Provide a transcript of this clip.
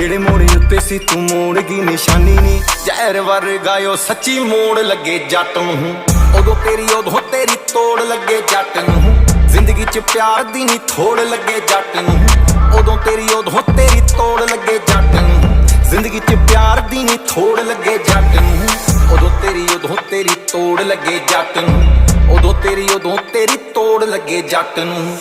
ਜਿਹੜੇ ਮੋੜੇ ਉੱਤੇ ਸੀ ਤੂੰ ਮੋੜ ਗਈ ਨਿਸ਼ਾਨੀ ਨੀ। ਜ਼ਹਿਰ ਵਰਗਾਇਓ ਸੱਚੀ ਮੋੜ ਲੱਗੇ ਜੱਟ ਨੂੰ, ਉਦੋਂ ਤੇਰੀ ਤੋੜ ਲੱਗੇ ਜੱਟ ਨੂੰ। ਜ਼ਿੰਦਗੀ 'ਚ ਪਿਆਰ ਦੀ ਨੀ ਥੋੜ ਲੱਗੇ ਜੱਟ ਨੂੰ, ਉਦੋਂ ਤੇਰੀ ਤੋੜ ਲੱਗੇ ਜੱਟ ਨੂੰ। ਜ਼ਿੰਦਗੀ 'ਚ ਪਿਆਰ ਦੀ ਨੀ ਥੋੜ ਲੱਗੇ ਜੱਟ ਨੂੰ, ਉਦੋਂ ਤੇਰੀ ਤੋੜ ਲੱਗੇ ਜੱਟ ਨੂੰ। ਉਦੋਂ ਤੇਰੀ ਤੋੜ ਲੱਗੇ ਜੱਟ ਨੂੰ।